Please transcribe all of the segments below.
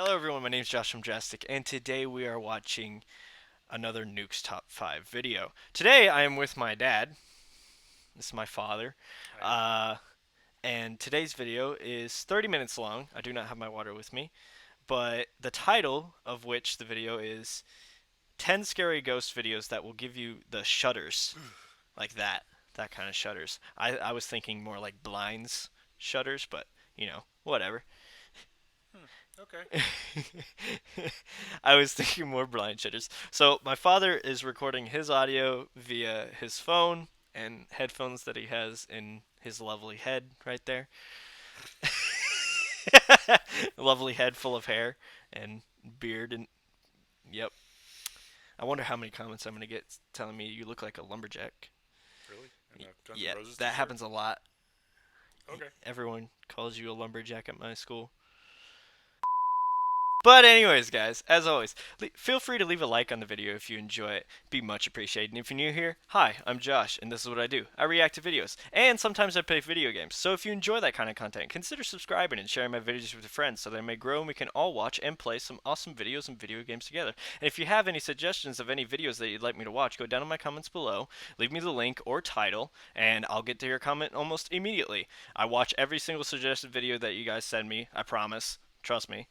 Hello everyone, my name is JoshJrumJrastick, and today we are watching another Nuke's Top 5 video. Today I am with my dad. This is my father. Uh, and today's video is 30 minutes long. I do not have my water with me. But the title of which the video is 10 Scary Ghost Videos That Will Give You the Shudders. Like that. That kind of shudders. I was thinking more like blinds shudders, but, you know, whatever. Okay. I was thinking more blind shutters. So my father is recording his audio via his phone and headphones that he has in his lovely head right there. Lovely head full of hair and beard and yep. I wonder how many comments I'm gonna get telling me you look like a lumberjack. Really? And Guns N' Yeah, Roses that t-shirt? happens a lot. Okay. Everyone calls you a lumberjack at my school. But anyways, guys, as always, feel free to leave a like on the video if you enjoy it. Be much appreciated. And if you're new here, hi, I'm Josh, and this is what I do. I react to videos, and sometimes I play video games. So if you enjoy that kind of content, consider subscribing and sharing my videos with your friends so they may grow and we can all watch and play some awesome videos and video games together. And if you have any suggestions of any videos that you'd like me to watch, go down in my comments below, leave me the link or title, and I'll get to your comment almost immediately. I watch every single suggested video that you guys send me, I promise. Trust me.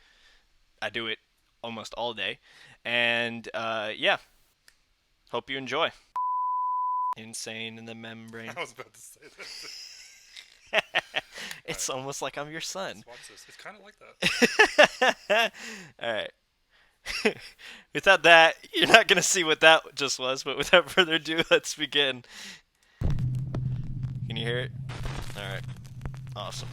I do it almost all day. And, yeah. Hope you enjoy. Insane in the membrane. I was about to say that. It's almost like I'm your son. Let's watch this. It's kind of like that. Alright. Without that, you're not going to see what that just was, but without further ado, let's begin. Can you hear it? Alright. Awesome.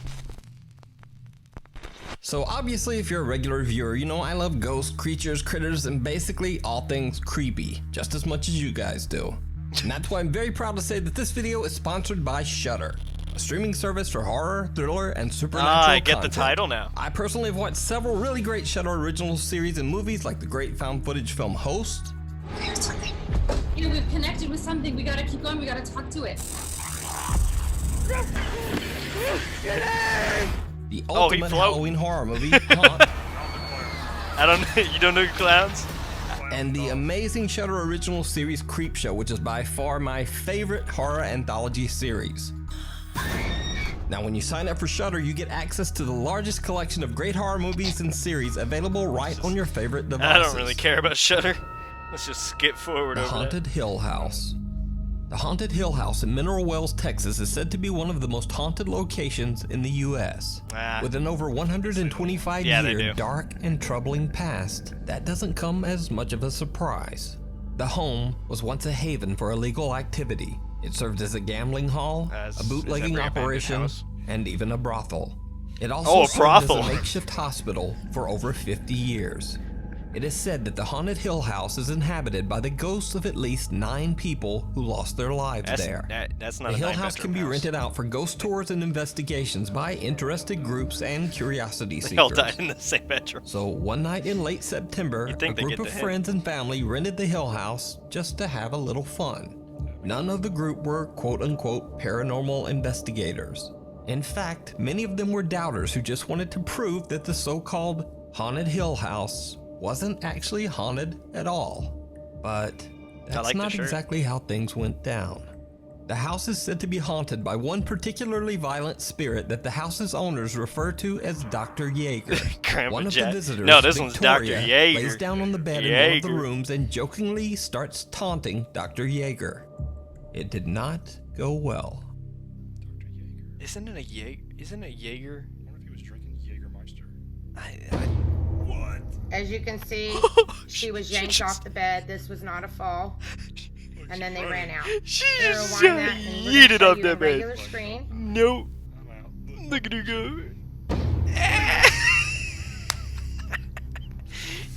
So obviously, if you're a regular viewer, you know I love ghosts, creatures, critters, and basically all things creepy, just as much as you guys do. And that's why I'm very proud to say that this video is sponsored by Shudder, a streaming service for horror, thriller, and supernatural I get content. the title now. I personally have watched several really great Shudder original series and movies like the great found footage film Host. There's something. You know, we've connected with something. We gotta keep going. We gotta talk to it. The ultimate Halloween horror movie, Haunt, I don't know. You don't know clowns? and the amazing Shudder original series Creepshow, which is by far my favorite horror anthology series. Now, when you sign up for Shudder, you get access to the largest collection of great horror movies and series available right on your favorite devices. I don't really care about Shudder. Let's just skip forward The over Haunted Hill House. The Haunted Hill House in Mineral Wells, Texas is said to be one of the most haunted locations in the U.S. With an over 125-year dark and troubling past, that doesn't come as much of a surprise. The home was once a haven for illegal activity. It served as a gambling hall, a bootlegging operation, and even a brothel. It also served as a makeshift hospital for over 50 years. It is said that the Haunted Hill House is inhabited by the ghosts of at least 9 people who lost their lives there. That's not the a Hill House can be rented out for ghost tours and investigations by interested groups and curiosity seekers. They all died in the same bedroom. So one night in late September, a group of friends and family rented the Hill House just to have a little fun. None of the group were quote-unquote paranormal investigators. In fact, many of them were doubters who just wanted to prove that the so-called Haunted Hill House wasn't actually haunted at all. But that's not exactly how things went down. The house is said to be haunted by one particularly violent spirit that the house's owners refer to as Dr. Yeager. One of the visitors, this one's Dr. Yeager. lays down on the bed in one of the rooms and jokingly starts taunting Dr. Yeager. It did not go well. Isn't it a Jaeger? I wonder if he was drinking Jägermeister. What? As you can see, she was yanked off the bed. This was not a fall. And then they ran out. She just yeeted off that bed. Regular screen. Nope. Look at her go.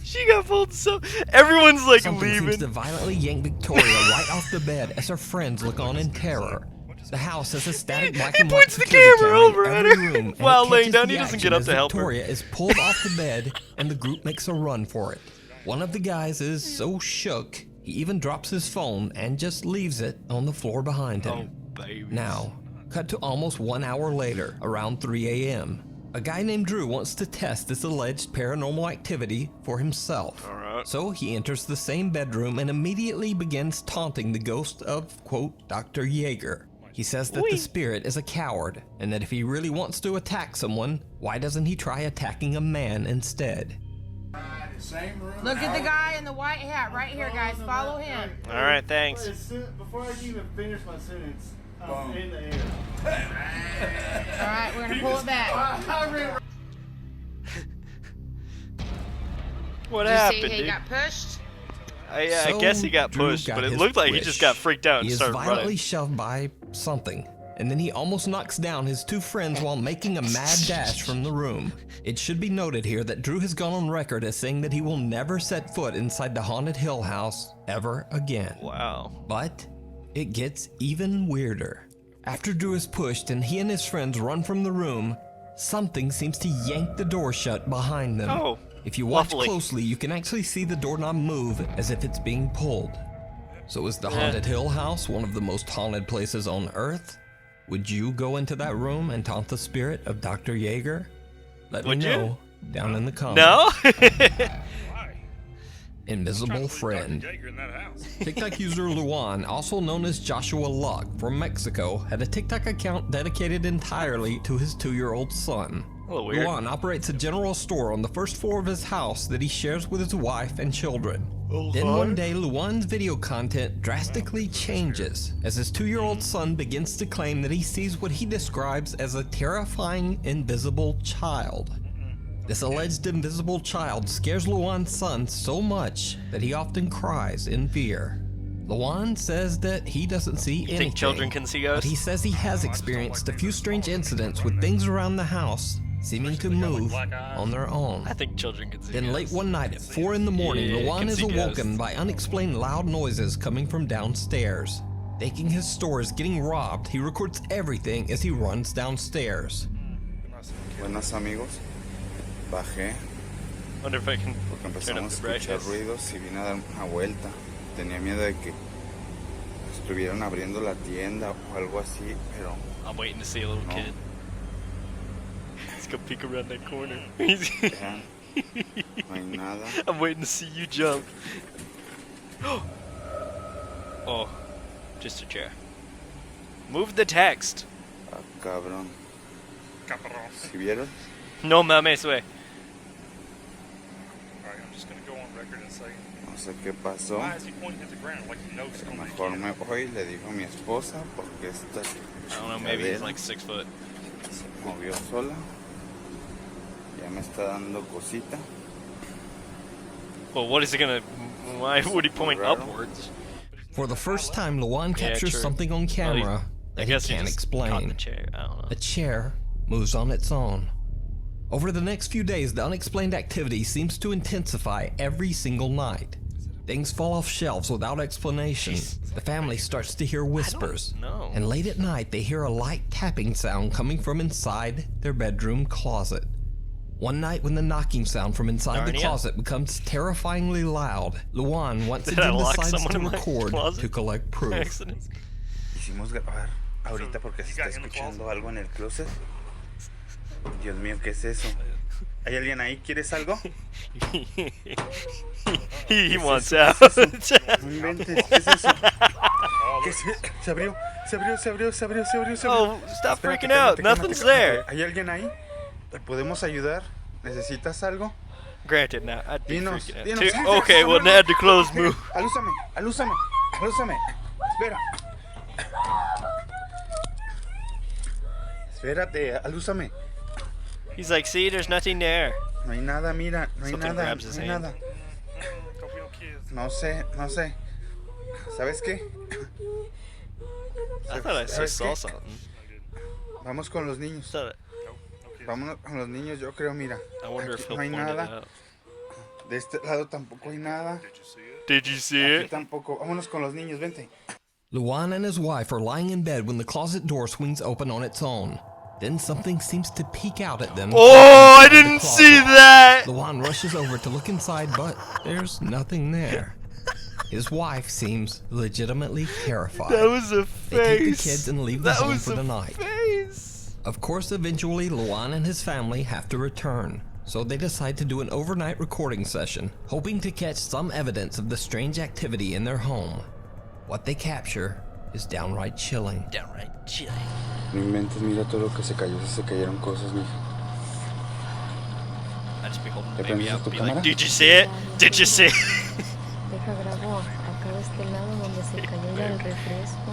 She got pulled so... Everyone's like Something leaving. seems to violently yank Victoria right off the bed as her friends look on in terror. The house has a static black and white points the camera over at her while laying down. He doesn't get up to help her. Victoria is pulled off the bed and the group makes a run for it. One of the guys is so shook, he even drops his phone and just leaves it on the floor behind him. Oh, baby. Now, cut to almost 1 hour later, around 3 a.m. A guy named Drew wants to test this alleged paranormal activity for himself. So he enters the same bedroom and immediately begins taunting the ghost of, quote, Dr. Yeager. He says that the spirit is a coward, and that if he really wants to attack someone, why doesn't he try attacking a man instead? Look at the guy in the white hat right here, guys. Follow him. Alright, thanks. Before I can even finish my sentence, I'm in the air. Alright, we're gonna pull it back. What Did you happened, see he dude? got pushed? I guess he got Drew pushed, got but it his looked like he wish. just got freaked out He and is started violently running. shoved by something, and then he almost knocks down his two friends while making a mad dash from the room. It should be noted here that Drew has gone on record as saying that he will never set foot inside the haunted Hill House ever again. Wow. But it gets even weirder. After Drew is pushed and he and his friends run from the room, something seems to yank the door shut behind them. Oh, if you watch lovely. closely, you can actually see the doorknob move as if it's being pulled. So is the haunted Hill House one of the most haunted places on Earth? Would you go into that room and taunt the spirit of Dr. Yeager? Let Would me you? know down in the comments. No? Why? Invisible friend. Jaeger in that house. TikTok user Luan, also known as Joshua Luck from Mexico, had a TikTok account dedicated entirely to his 2-year-old son. A little weird. Luan operates a general store on the first floor of his house that he shares with his wife and children. Then one day, Luan's video content drastically changes as his 2-year-old son begins to claim that he sees what he describes as a terrifying invisible child. This alleged invisible child scares Luan's son so much that he often cries in fear. Luan says that he doesn't see anything. Think children can see ghosts? But he says he has experienced a few strange incidents with things around the house seeming to move on their own. I think children can see Then late ghosts. one night at 4 in the morning, Yeah, Luan can is see awoken ghosts. by unexplained loud noises coming from downstairs. Thinking his store is getting robbed, he records everything as he runs downstairs. Buenas amigos, bajé Wonder if I can porque turn up empezamos the a escuchar brightness. ruidos y vine a dar una vuelta. Tenía miedo de que estuvieran abriendo la tienda o algo así, pero I'm waiting to see a little No. kid. Let's go peek around that corner. vean, no hay nada. I'm waiting to see you jump. Oh, just a chair. Move the text. Ah, cabrón. Cabrón. ¿Sí vieron? No mames, way. Alright, I'm just gonna go on record and say, No sé qué pasó. why is he pointing at the ground like he knows Pero something? mejor me voy, le digo a mi esposa porque esta I don't know, maybe he's like 6 foot. se movió sola. Ya me está dando cosita. Well, what is he gonna? Why would he point Raro. upwards? For the first time, Luan captures true. something on camera I that guess he he can't just caught explain. the chair. I don't know. A chair moves on its own. Over the next few days, the unexplained activity seems to intensify every single night. Things fall off shelves without explanation. The family starts to hear whispers. know. And late at night, they hear a light tapping sound coming from inside their bedroom closet. One night when the knocking sound from inside the Narnia? closet becomes terrifying loud, Luan once Did I again lock decides someone to in my record closet? to collect proof. Accident. Quisimos grabar ahorita porque se you está got in the escuchando algo en el closet. Dios mío, ¿qué es eso? ¿Hay alguien ahí? ¿Quieres algo? he wants eso? out. No inventes, ¿qué es eso? ¿Qué se abrió? Se abrió, se abrió, se abrió, se abrió, se abrió. Oh, stop Espérate, freaking out. cálmate, Nothing's cálmate, there. ¿Hay alguien ahí? ¿Te podemos ayudar? ¿Necesitas algo? Granted, now I'd be Dinos, freaking out dinos. too. Sí, sí, Okay, sí, well, sí, now the clothes Mira, move. Alúzame, alúzame, alúzame. Espera. Espérate, alúzame. He's like, see, there's nothing there. No hay nada, mira, no hay Something nada, grabs his no hay hand. nada. Don't be no kids. No sé, no sé. ¿Sabes qué? I thought I ¿Sabes saw qué? something. Vamos con los niños. Thought No kids. Vámonos con los niños, yo creo, mira. I wonder if Aquí he'll no hay point it nada. out. De este lado tampoco hay nada. Did you see it? Did you see Aquí it? tampoco. Vámonos con los niños, vente. Luan and his wife are lying in bed when the closet door swings open on its own. Then something seems to peek out at them. Oh, I didn't see that. Luan rushes over to look inside, but there's nothing there. His wife seems legitimately terrified. That was a They take the face. kids and leave the That home was for a the night. face. Of course, eventually Luan and his family have to return, so they decide to do an overnight recording session, hoping to catch some evidence of the strange activity in their home. What they capture is downright chilling. Downright chilling. No inventes, mira todo lo que se cayó, se cayeron cosas, mija. I just be holding the ¿Te baby prendes up, tu be like, cámara? did you see it? Did you see it? Deja grabo acá de este lado donde se cayó ya el refresco,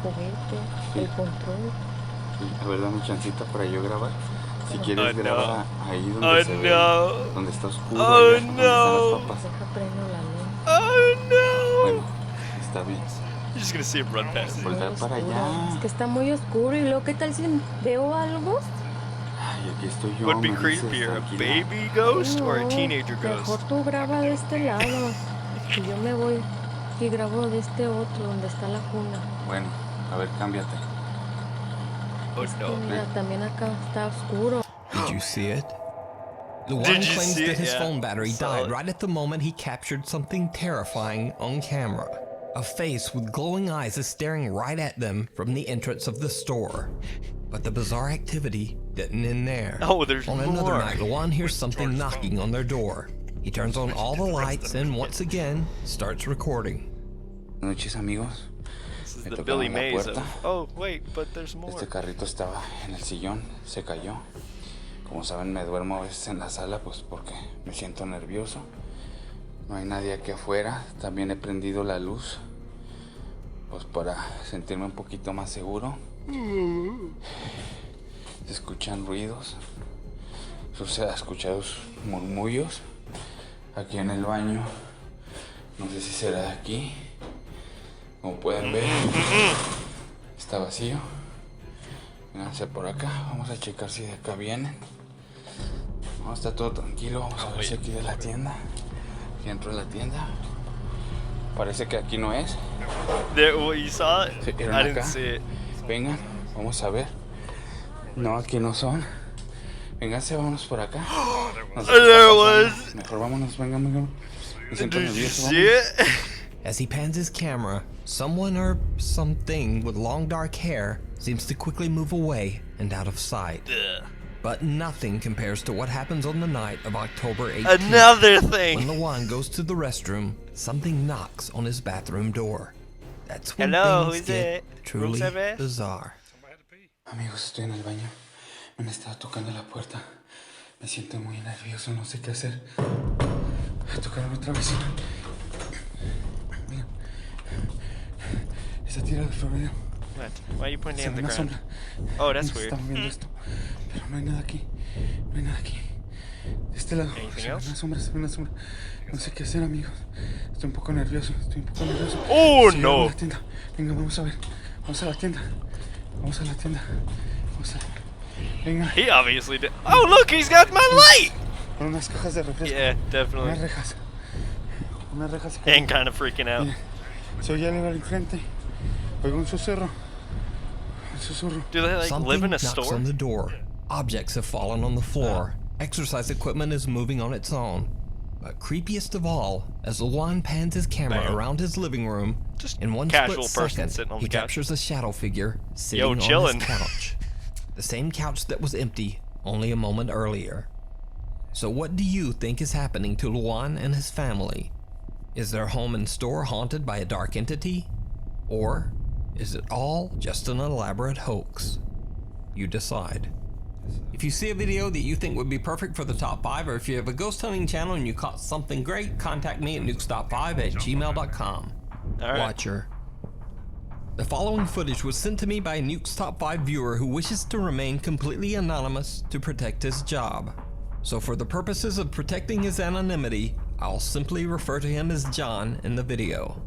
juguete, el control. A ver, dame chancita para yo grabar. Si quieres no. graba ahí donde se ve, no. donde está oscuro, Oh, allá, donde no. están las papas. Deja prendo la luz. Oh no! Bueno, está bien. You're just gonna see him run past. Voltar para Es allá. que está muy oscuro y luego ¿qué tal si veo algo? Ay, aquí estoy yo. Would be me dices, creepier, a tranquila. baby ghost or a No, teenager mejor ghost? tú graba de este lado y yo me voy y grabo de este otro donde está la cuna. Bueno, a ver, cámbiate. Oh Es que no. mira, también acá está oscuro. Did you see it? Luan Did you claims see that it? his Yeah, phone battery saw died it. right at the moment he captured something terrifying on camera. A face with glowing eyes is staring right at them from the entrance of the store. But the bizarre activity didn't end there. Oh, there's On another more. night, Luan hears something knocking on their door. He turns on all the lights and once again starts recording. Buenas noches, amigos. This is Me the tocaron Billy la Mays puerta. of. Oh wait, but there's more. Este carrito estaba en el sillón, se cayó. Como saben, me duermo a veces en la sala, pues porque me siento nervioso. No hay nadie aquí afuera. También he prendido la luz, pues para sentirme un poquito más seguro. Se escuchan ruidos. Se ha escuchado murmullos. Aquí en el baño. No sé si será de aquí. Como pueden ver, está vacío. Vénganse por acá. Vamos a checar si de acá vienen. No, está todo tranquilo. Vamos a ver si aquí de la tienda. Aquí dentro de la tienda. Parece que aquí no es. There, well, you saw it? Sí, eran I didn't acá. see it. Vengan, vamos a ver. No, aquí no son. Vénganse, vámonos por acá. No sé qué está There pasando. was. Mejor vámonos, vengan, vengan. Me siento Did you nervioso. see Vámonos. it? As he pans his camera, someone or something with long dark hair seems to quickly move away and out of sight. But nothing compares to what happens on the night of October 18th. Another When thing. Luan goes to the restroom, something knocks on his bathroom door. That's when Hello, things who's get it? truly Room service? bizarre. Somebody had to pee. Amigos, estoy en el baño. Me han estado tocando la puerta. Me siento muy nervioso, no sé qué hacer. Tocaron otra vez. Miren. Esa tira de florero. What? Why are you pointing Se in ve the una ground? sombra. Oh, that's Se weird. está moviendo esto. Pero no hay nada aquí. No hay nada aquí. De este lado. Anything Se ve else? una sombra, se ve una sombra. No sé qué hacer, amigos. Estoy un poco nervioso. Oh, Sí, no. vamos a la tienda. Venga, vamos a ver. Vamos a la tienda. Vamos a la tienda. Vamos a... Venga. He obviously did. Oh, look, he's got my light! Con unas cajas de refresco. Yeah, Unas definitely. rejas. Unas rejas. And kind of freaking out. Miren, se oye algo al enfrente. Oigo un susurro. Un susurro. Do they like Something live in a knocks store? on the door. Objects have fallen on the floor. Exercise equipment is moving on its own. But creepiest of all, as Luan pans his camera Bam. around his living room, Just in one casual split person second, sitting on he the couch. captures a shadow figure sitting Yo, on chillin'. his couch. The same couch that was empty only a moment earlier. So what do you think is happening to Luan and his family? Is their home and store haunted by a dark entity? Or is it all just an elaborate hoax? You decide. If you see a video that you think would be perfect for the top 5, or if you have a ghost hunting channel and you caught something great, contact me at nukestop5@gmail.com. Alright. Watcher. The following footage was sent to me by a Nuke's Top 5 viewer who wishes to remain completely anonymous to protect his job. So for the purposes of protecting his anonymity, I'll simply refer to him as John in the video.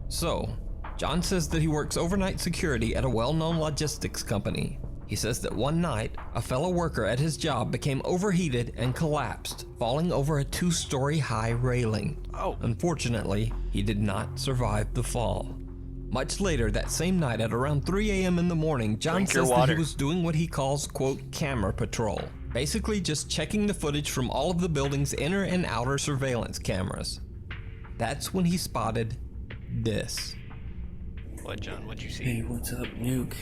So, John says that he works overnight security at a well-known logistics company. He says that one night, a fellow worker at his job became overheated and collapsed, falling over a 2-story high railing. Oh. Unfortunately, he did not survive the fall. Much later that same night at around 3 a.m. in the morning, John Drink your says that water. he was doing what he calls, quote, camera patrol. Basically just checking the footage from all of the building's inner and outer surveillance cameras. That's when he spotted this. What, John? What'd you see? Hey, what's up, Nuke?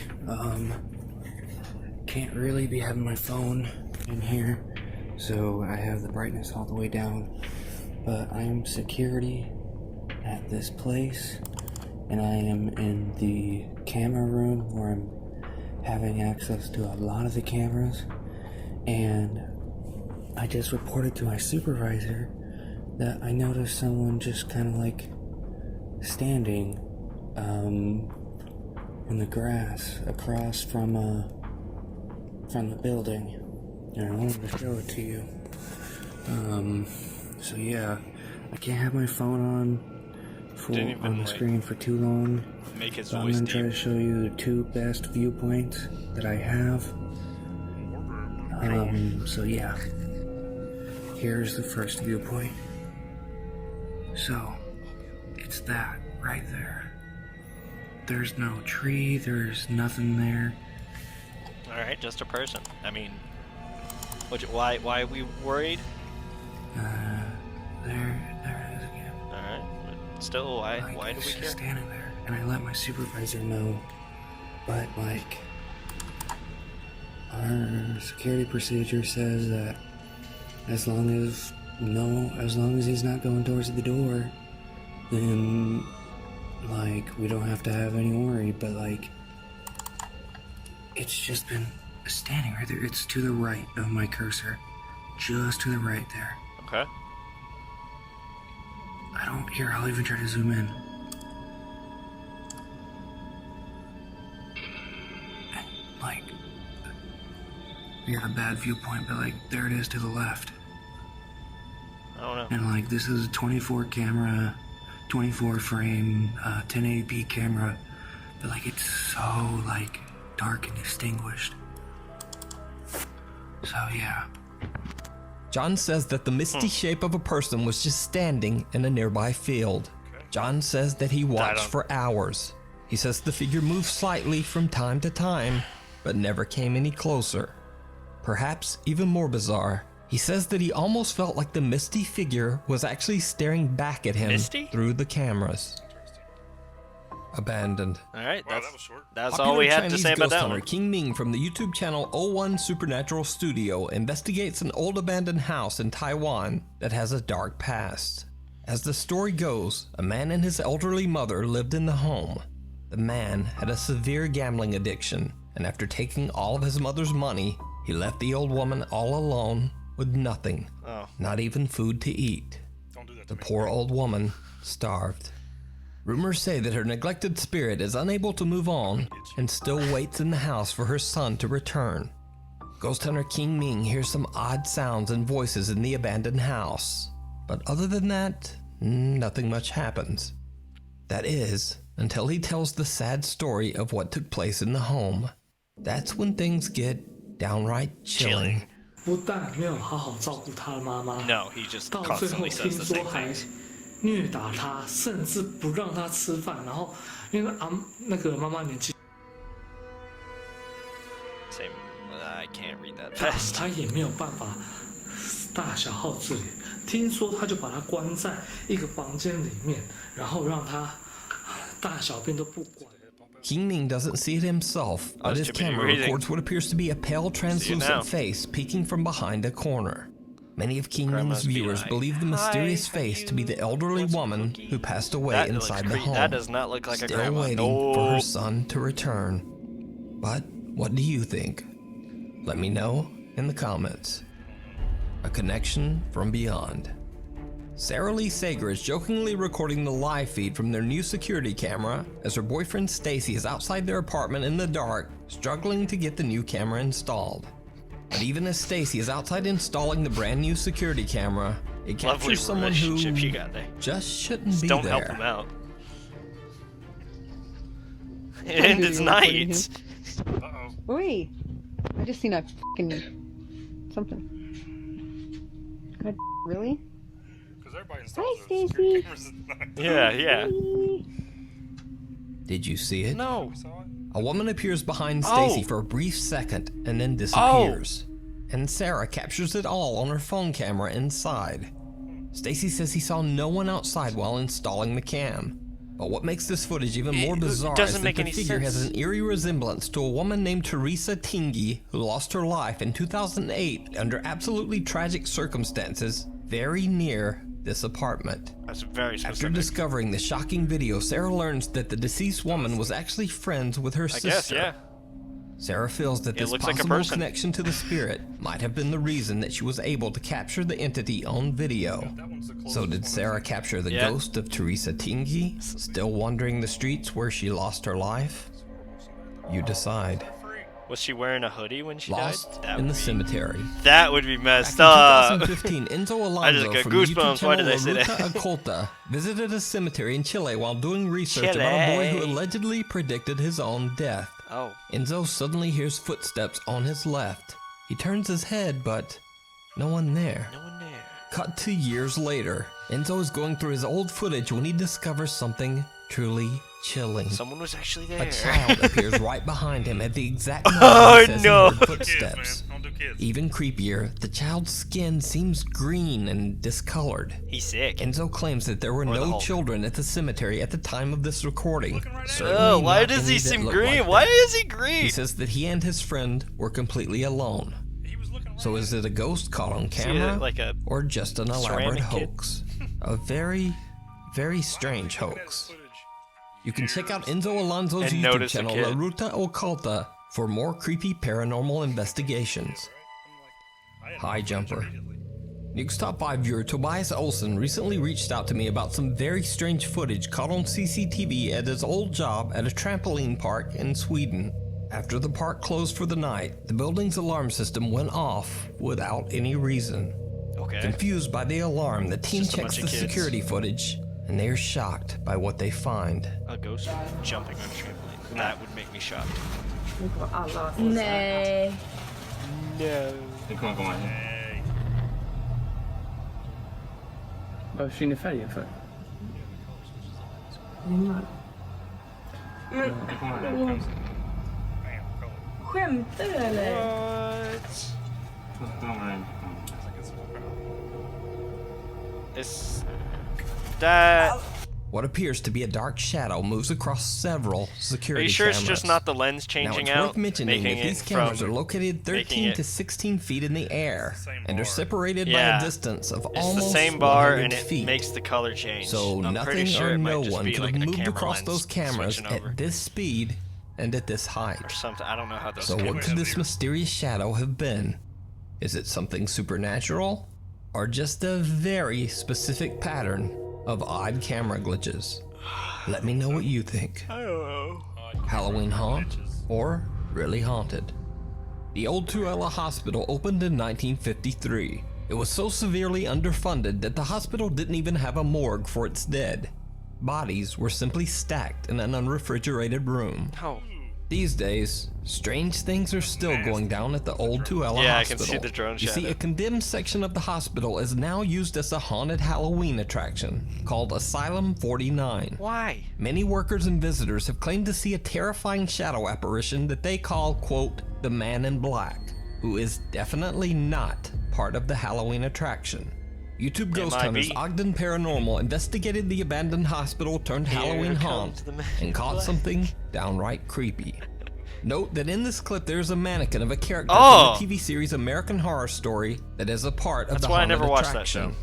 can't really be having my phone in here, so I have the brightness all the way down. But I am security at this place, and I am in the camera room where I'm having access to a lot of the cameras, and I just reported to my supervisor that I noticed someone just kind of like standing in the grass across from the building, and I wanted to show it to you. So yeah, I can't have my phone on the screen for too long. Make his so I'm voice gonna try deep. to show you the two best viewpoints that I have. So yeah, here's the first viewpoint. So it's that right there. There's no tree, there's nothing there. Alright, just a person. I mean, why are we worried? There it is again. Alright, but still, why do we It's care? just standing there, and I let my supervisor know, but like, our security procedure says that as long as he's not going towards the door, then like we don't have to have any worry. But like, it's just been standing right there. It's to the right of my cursor, just to the right there. Okay. I'll even try to zoom in. Like, we got a bad viewpoint, but like, there it is to the left. I don't know. And like, this is a 24 camera, 24 frame, 1080p camera, but like, it's so like dark and distinguished. So yeah. John says that the misty shape of a person was just standing in a nearby field. John says that he watched for hours. He says the figure moved slightly from time to time, but never came any closer. Perhaps even more bizarre, he says that he almost felt like the misty figure was actually staring back at him through the cameras. Abandoned. Alright, Wow, that was short. that's Popular all we had Chinese to say about ghost that hunter one. King Ming from the YouTube channel 01 Supernatural Studio investigates an old abandoned house in Taiwan that has a dark past. As the story goes, a man and his elderly mother lived in the home. The man had a severe gambling addiction, and after taking all of his mother's money, he left the old woman all alone with nothing, not even food to eat. Don't do that The to me. poor old woman starved. Rumors say that her neglected spirit is unable to move on and still waits in the house for her son to return. Ghost hunter King Ming hears some odd sounds and voices in the abandoned house, but other than that, nothing much happens. That is, until he tells the sad story of what took place in the home. That's when things get downright chilling. 不但没有好好照顾他的妈妈， No, he just 到最后 constantly 听 says the 说 same 还 thing. 虐打他，甚至不让他吃饭。然后因为那个妈妈年纪 Same. I can't read that 大， fast. 他也没有办法大小号自理。听说他就把他关在一个房间里面，然后让他大小便都不管。 King Ming doesn't see it himself, but his camera records what appears to be a pale, translucent face peeking from behind a corner. Many of King Ming's viewers believe the mysterious face to be the elderly woman who passed away inside the home, That does not look like a still grandma. waiting for her son to return. But what do you think? Let me know in the comments. A connection from beyond. Sarah Lee Sager is jokingly recording the live feed from their new security camera as her boyfriend Stacy is outside their apartment in the dark, struggling to get the new camera installed. But even as Stacy is outside installing the brand new security camera, it Lovely captures someone who relationship you got there. just shouldn't be Don't there. help him out. And it's night. Wait, I just seen a fucking something. God, really? Because everybody Hi, installs those Stacy. security cameras at night. Yeah. Did you see it? No. A woman appears behind Stacy for a brief second and then disappears. And Sarah captures it all on her phone camera inside. Stacy says he saw no one outside while installing the cam. But what makes this footage even more bizarre is that the figure has an eerie resemblance to a woman named Teresa Tingy who lost her life in 2008 under absolutely tragic circumstances very near this apartment. That's very specific. After discovering the shocking video, Sarah learns that the deceased woman was actually friends with her sister. I guess, yeah. Sarah feels that this possible connection to the spirit might have been the reason that she was able to capture the entity on video. So did Sarah capture the ghost of Teresa Tingy, still wandering the streets where she lost her life? You decide. Was she wearing a hoodie when she Lost died? in the cemetery. That would be messed up. up. In 2015, Enzo Alonso I just got from goosebumps. YouTube Why did I channel say that? Ruta Oculta visited a cemetery in Chile while doing research about a boy who allegedly predicted his own death. Oh. Enzo suddenly hears footsteps on his left. He turns his head, but no one there. No one there. Cut to years later, Enzo is going through his old footage when he discovers something truly chilling. Someone was actually there. A child appears right behind him at the exact moment he says he heard footsteps. Kids, man. Don't do kids. Even creepier, the child's skin seems green and discolored. He's sick. Enzo claims that there were no children at the cemetery at the time of this recording. Oh, why does he seem green? Why is he green? He says that he and his friend were completely alone. So is it a ghost caught on camera, or just an elaborate hoax? A very, very strange hoax. You can check out Enzo Alonso's YouTube channel, La Ruta Oculta, for more creepy paranormal investigations. High jumper. Nuke's Top 5 viewer Tobias Olsen recently reached out to me about some very strange footage caught on CCTV at his old job at a trampoline park in Sweden. After the park closed for the night, the building's alarm system went off without any reason. Okay. Confused by the alarm, the team checks the security footage, and they are shocked by what they find. A ghost jumping on a trampoline. That would make me shocked. Nej. No. Kom igen. Vad försvinner färgen för? Skämtar du eller? Is that... What appears to be a dark shadow moves across several security cameras. Are you sure it's just not the lens changing out? Now it's worth mentioning that these cameras are located 13 to 16 feet in the air and are separated by a distance of almost 100 feet. It's the same bar and it makes the color change. So nothing or no one could have moved across those cameras at this speed and at this height. Or something. I don't know how those So what could this mysterious shadow have been? Is it something supernatural? Or just a very specific pattern of odd camera glitches? Let me know what you think. I don't know. Halloween haunt or really haunted? The old Tuella Hospital opened in 1953. It was so severely underfunded that the hospital didn't even have a morgue for its dead. Bodies were simply stacked in an unrefrigerated room. Oh. These days, strange things are still going down at the old Tuella Hospital. Yeah, I can see the drone shadow. You see, a condemned section of the hospital is now used as a haunted Halloween attraction called Asylum 49. Why? Many workers and visitors have claimed to see a terrifying shadow apparition that they call, quote, the Man in Black, who is definitely not part of the Halloween attraction. YouTube ghost hunters Ogden Paranormal investigated the abandoned hospital turned Halloween haunt and caught something downright creepy. Note that in this clip there's a mannequin of a character from the TV series American Horror Story that is a part of the haunted attraction.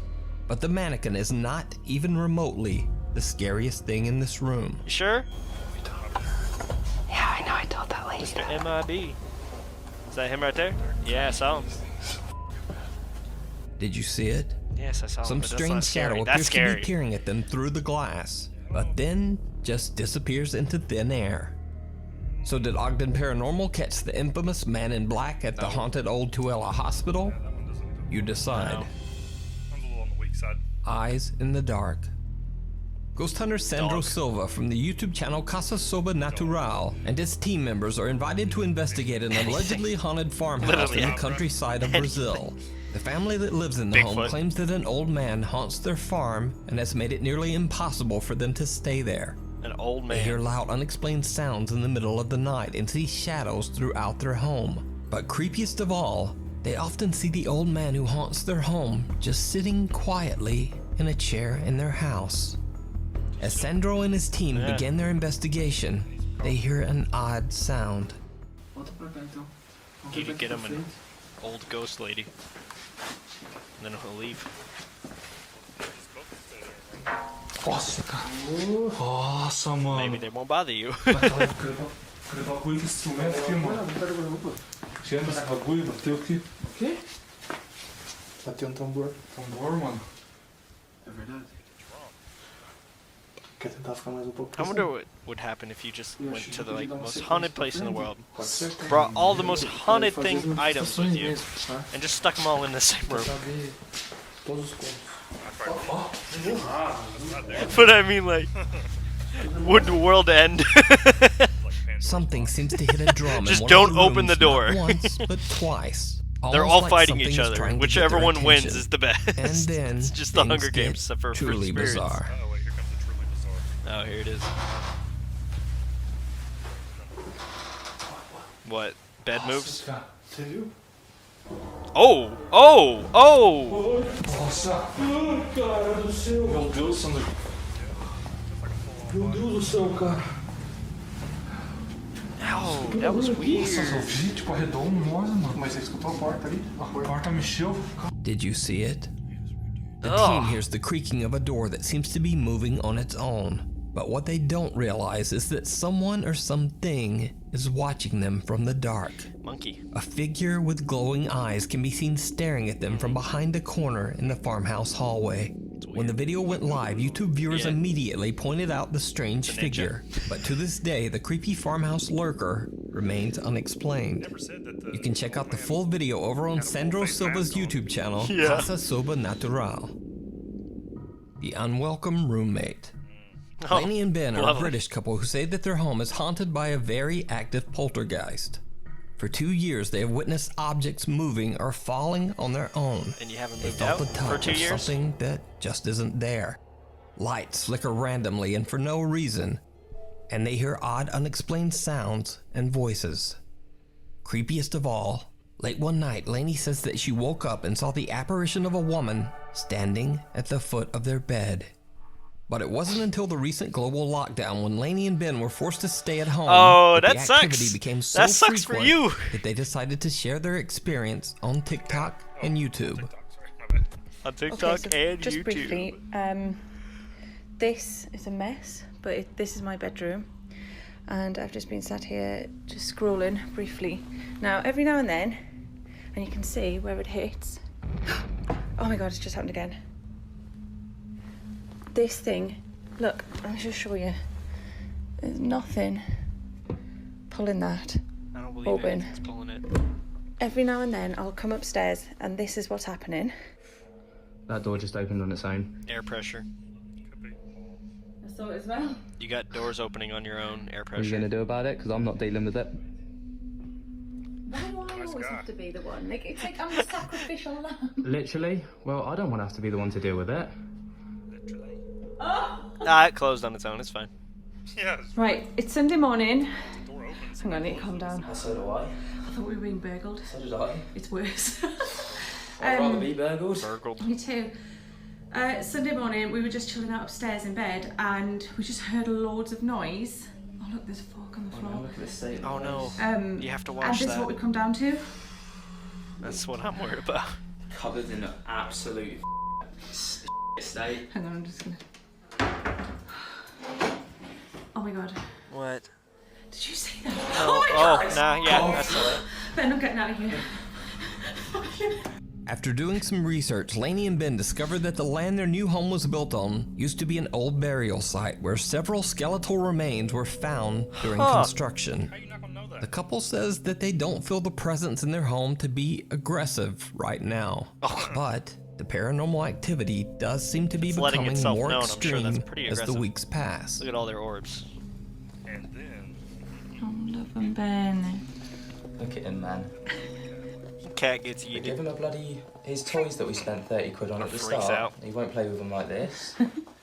But the mannequin is not even remotely the scariest thing in this room. You sure? Yeah, I know, I told that lady. Mr. MIB. Is that him right there? Yeah, I saw him. Did you see it? Yes, I saw him. Some strange shadow appears to be peering at them through the glass, but then just disappears into thin air. So did Ogden Paranormal catch the infamous Man in Black at the haunted old Tuella Hospital? You decide. I'm a little on the weak side. Eyes in the dark. Ghost hunter Sandro Silva from the YouTube channel Casa Soba Natural and his team members are invited to investigate an allegedly haunted farmhouse in the countryside of Brazil. The family that lives in the home claims that an old man haunts their farm and has made it nearly impossible for them to stay there. An old man. They hear loud, unexplained sounds in the middle of the night and see shadows throughout their home. But creepiest of all, they often see the old man who haunts their home just sitting quietly in a chair in their house. As Sandro and his team begin their investigation, they hear an odd sound. You could get him an old ghost lady. And then he'll leave. Nossa, cara. Nossa, mano. Maybe they won't bother you. Aquele bagulho que instrumento aqui, mano. Tinha esse bagulho, bateu aqui. O quê? Bateu um tambor. Tambor, mano? É verdade. Quer tentar ficar mais pouco? I wonder what would happen if you just went to the most haunted place in the world, brought all the most haunted items with you, and just stuck them all in the same room. But I mean, like, would the world end? Something seems to hit a drum. Just in one don't of the open the rooms, door. Not once, but twice. They're Almost all like fighting something each is other. trying to get Whichever their one wins attention. is the best. And then It's just the Hunger things Games, get except for truly spirits. bizarre. Oh wait, here comes the truly bizarre. Oh, here it is. What? Bed moves? Oh! Oh! Oh! Nossa! Cara do céu! Meu Deus, Sandro! Meu Deus do céu, cara! Ow, that was weird. Nossa, eu vi, tipo, arredou um nós, mano. Mas você escutou a porta ali? A porta mexeu. Did you see it? The Ugh. team hears the creaking of a door that seems to be moving on its own. But what they don't realize is that someone or something is watching them from the dark. Monkey. A figure with glowing eyes can be seen staring at them from behind a corner in the farmhouse hallway. When the video went live, YouTube viewers immediately pointed out the strange figure. But to this day, the creepy farmhouse lurker remains unexplained. You can check out the full video over on Sandro Silva's YouTube channel, Casa Sobrenatural. The Unwelcome Roommate. Oh, Lainey and Ben are a lovely. British couple who say that their home is haunted by a very active poltergeist. For 2 years, they have witnessed objects moving or falling on their own. And you haven't They moved felt out the for touch 2 of years? something that just isn't there. Lights flicker randomly and for no reason, and they hear odd, unexplained sounds and voices. Creepiest of all, late one night, Lainey says that she woke up and saw the apparition of a woman standing at the foot of their bed. But it wasn't until the recent global lockdown when Lainey and Ben were forced to stay at home that the activity sucks. became so That sucks for frequent you. that they decided to share their experience on TikTok and YouTube. On TikTok and just YouTube. briefly, this is a mess, but this is my bedroom, and I've just been sat here just scrolling briefly. Now, every now and then, and you can see where it hits. Oh my god, it's just happened again. This thing, look, let me just show you. There's nothing pulling that I don't believe open. it's pulling it. Every now and then, I'll come upstairs, and this is what's happening. That door just opened on its own. Air pressure. I saw it as well. You got doors opening on your own, air What are you pressure. going to do about it? Because I'm not dealing with it. Why do I always have to be the one? Like, it's like I'm the sacrificial lamb. Literally? Well, I don't want to have to be the one to deal with it. Ah, it closed on its own, it's fine. Yeah. Right, it's Sunday morning. Hang on, I need to calm down. So do I. I thought we were being burgled. So did I. It's worse. I'd rather be burgled. Burgled. Me too. Sunday morning, we were just chilling out upstairs in bed, and we just heard loads of noise. Oh look, there's a fork on the floor. Look at this state. Oh no. Um, You have to and watch this is that. what we come down to. That's what I'm worried about. Covered in an absolute state. Hang on, I'm just gonna. Oh my god. What? Did you see that? Oh, my god! nah, yeah, I saw it. Ben, I'm getting out of here. After doing some research, Lainey and Ben discovered that the land their new home was built on used to be an old burial site where several skeletal remains were found during construction. The couple says that they don't feel the presence in their home to be aggressive right now, but the paranormal activity does seem to be It's letting becoming itself more known. I'm sure extreme that's pretty as the aggressive. weeks pass. Look at all their orbs. And then Oh, love and Ben. Look at him, man. Cat gets Give yeeted. him a bloody... His toys that we spent 30 quid on at the Freaks start. out. He won't play with them like this.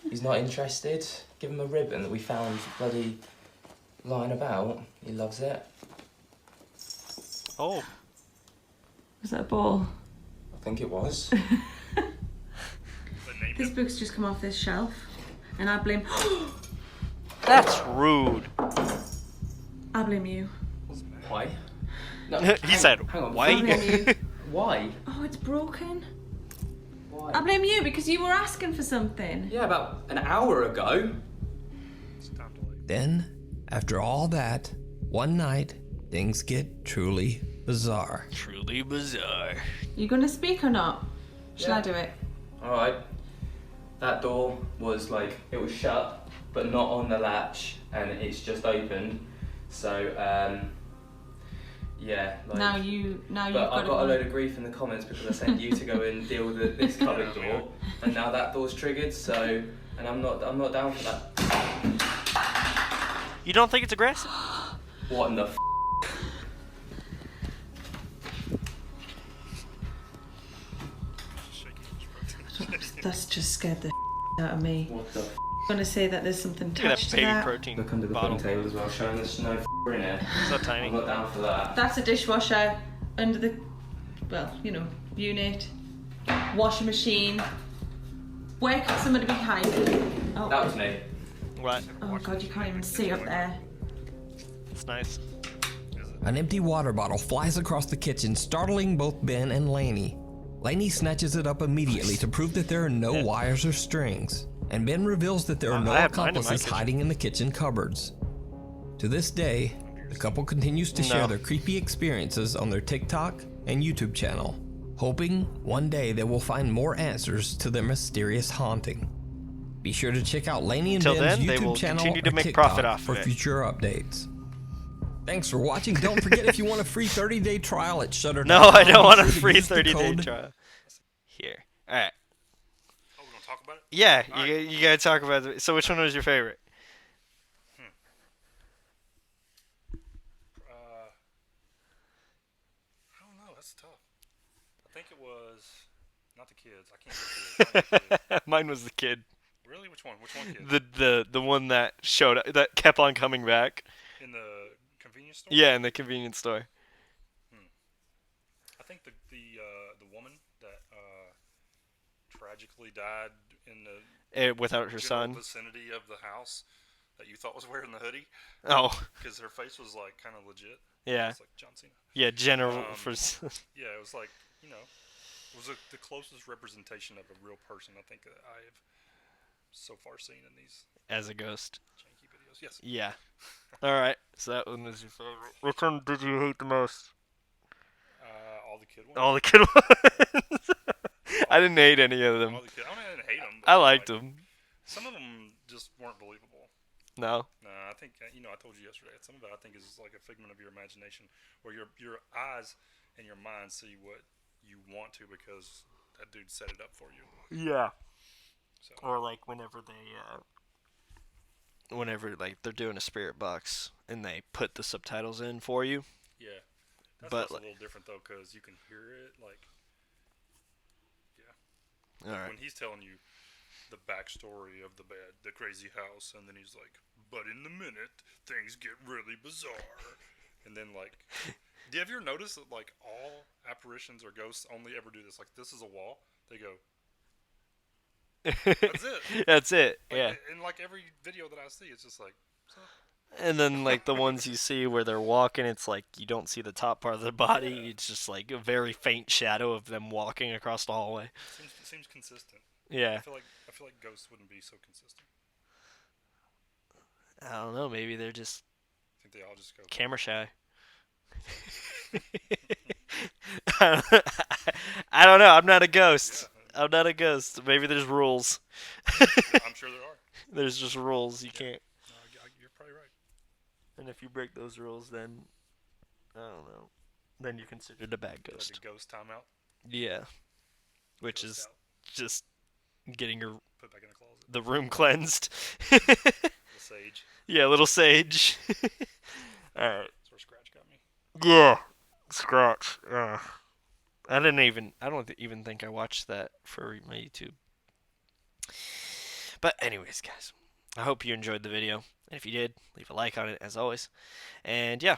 He's not interested. Give him a ribbon that we found bloody lying about. He loves it. Oh. Was that a ball? I think it was. This book's just come off this shelf. And I blame... That's rude. I blame you. Why? No, he said, hang on. why? I blame you. Why? Oh, it's broken. Why? I blame you because you were asking for something. Yeah, about an hour ago. Then, after all that, one night, things get truly bizarre. Truly bizarre. You gonna speak or not? Shall I do it? Alright. That door was like, it was shut, but not on the latch, and it's just opened. So, yeah. Like, Now you've but got I got a load of grief in the comments because I sent you to go and deal with this cupboard door, and now that door's triggered. So, and I'm not down for that. You don't think it's aggressive? What in the f? That's just scared the out of me. What the f? I'm gonna say that there's something Look at attached that to baby that. protein Look under the bottle. pudding table as well, showing there's no f in here. It's not tiny. I'm not down for that. That's a dishwasher under the, well, you know, unit, washing machine. Where could somebody be hiding? Oh. That was me. What? Oh god, you can't even see up there. It's nice. An empty water bottle flies across the kitchen, startling both Ben and Lainey. Lainey snatches it up immediately to prove that there are no wires or strings, and Ben reveals that there are no I have mine in my accomplices kitchen. hiding in the kitchen cupboards. To this day, the couple continues to share their creepy experiences on their TikTok and YouTube channel, hoping one day they will find more answers to their mysterious haunting. Be sure to check out Lainey and Until Ben's then, they YouTube will channel continue to or make TikTok profit off for of it. future updates. Thanks for watching. Don't forget, if you want a free 30-day trial at SHUDDERS. No, I don't want a be sure to free use the 30-day code trial. Here. Alright. Oh, we're gonna talk about it? Yeah, you gotta talk about it. So which one was your favorite? I don't know. That's tough. I think it was not the kids. I can't do kids. Mine was the kid. Really? Which one? Which one kid? The one that showed up, that kept on coming back. In the convenience store? Yeah, in the convenience store. I think the woman that tragically died in the Without her general son. vicinity of the house that you thought was wearing the hoodie. Oh. Because her face was like kind of legit. Yeah. It's like John Cena. Yeah, general for. Yeah, it was like, you know, it was the closest representation of a real person I think that I have so far seen in these. As a ghost. Janky videos. Yes. Yeah. All right. So that one was your favorite. Which one did you hate the most? All the kid ones. All the kid ones. I didn't hate any of them. All the kid. I didn't hate them. I liked them. Some of them just weren't believable. No. No, I think you know. I told you yesterday. Some of it I think is like a figment of your imagination, where your eyes and your mind see what you want to because that dude set it up for you. Yeah. So. Or like whenever like they're doing a spirit box and they put the subtitles in for you. Yeah. That's But a little different though, because you can hear it. Like. Yeah. All right. When he's telling you the backstory of the crazy house, and then he's like, "But in the minute, things get really bizarre," and then like, have you ever noticed that like all apparitions or ghosts only ever do this? Like, this is a wall. They go. That's it. That's it. Like, yeah. In like every video that I see, it's just like. So. And then like the ones you see where they're walking, it's like you don't see the top part of their body. Yeah. It's just like a very faint shadow of them walking across the hallway. Seems consistent. Yeah. I feel like ghosts wouldn't be so consistent. I don't know. Maybe they're just. I think they all just go camera shy. I don't know. I'm not a ghost. Yeah. I'm not a ghost. Maybe there's rules. I'm sure there are. There's just rules. You can't. You're probably right. And if you break those rules, then I don't know. Then you're considered a bad ghost. Like a ghost timeout. Yeah. Which is just getting your put back in the closet. The room cleansed. Little sage. Yeah, little sage. All right. That's where Scratch got me. Yeah, Scratch. I don't even think I watched that for my YouTube. But anyways, guys, I hope you enjoyed the video. And if you did, leave a like on it, as always. And yeah,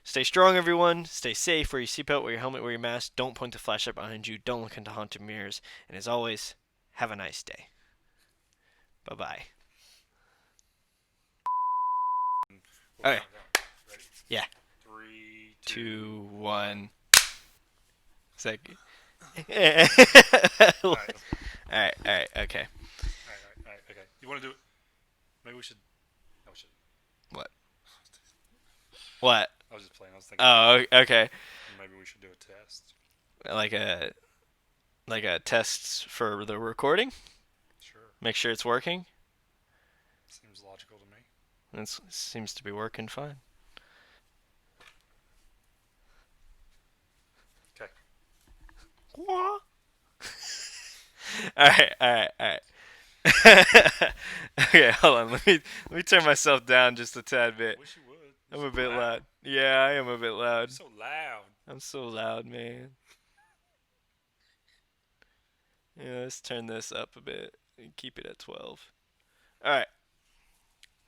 stay strong, everyone. Stay safe. Wear your seatbelt, wear your helmet, wear your mask. Don't point the flashlight behind you. Don't look into haunted mirrors. And as always, have a nice day. Bye-bye. Okay. Ready? Yeah. 3, 2, 1. Second. Alright, Alright, okay. Alright, okay. You want to do it? Maybe we should. No, we should. What? What? I was just playing. I was thinking. Oh, okay. Maybe we should do a test. Like a test for the recording? Sure. Make sure it's working? Seems logical to me. It seems to be working fine. Okay. Alright. Okay, hold on. Let me turn myself down just a tad bit. Wish you would. I'm a bit loud. Yeah, I am a bit loud. You're so loud. I'm so loud, man. Yeah, let's turn this up a bit and keep it at 12. Alright.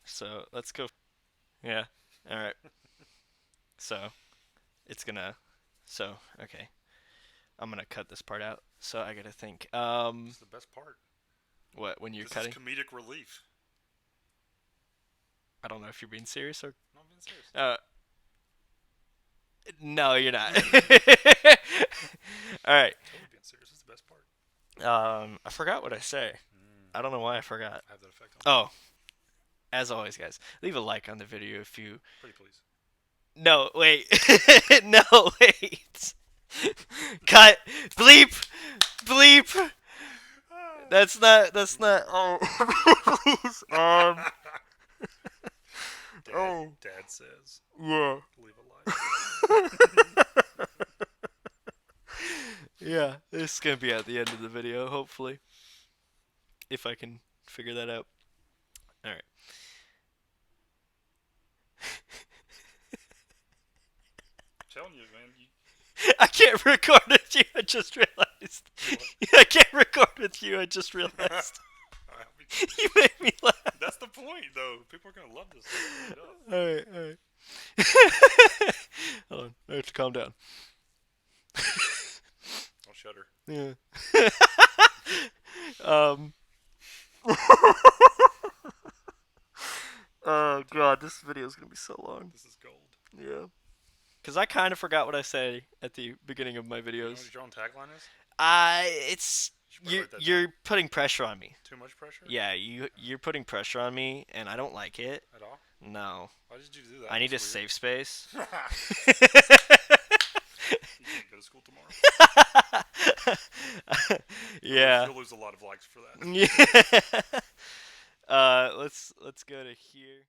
So, let's go. Yeah. Alright. So, it's gonna... So, okay. I'm gonna cut this part out. So, I gotta think. It's the best part. What, when you're This cutting? is comedic relief. I don't know if you're being serious or... No, I'm being serious. No, you're not. Alright. Totally being serious. This is the best part. I forgot what I say. I don't know why I forgot. I have that effect on. Oh. As always, guys, leave a like on the video if you... Pretty please. No, wait. No, wait. Cut. Bleep. Bleep. That's not... Oh. Please. Dad says. Yeah. Leave a like. Yeah, this is gonna be at the end of the video, hopefully. If I can figure that out. Alright. I'm telling you, man. I can't record with you, I just realized. I can't record with you, I just realized. You made me laugh. That's the point, though. People are gonna love this. Alright. Hold on, I have to calm down. I'll shudder. Yeah. Oh god, this video is gonna be so long. This is gold. Yeah. Cause I kind of forgot what I say at the beginning of my videos. You know what your own tagline is? It's you're putting pressure on me. Too much pressure? Yeah, you're putting pressure on me, and I don't like it. At all? No. Why did you do that? I need a safe space. You can't go to school tomorrow. Yeah. You'll lose a lot of likes for that. Yeah. Let's go to here.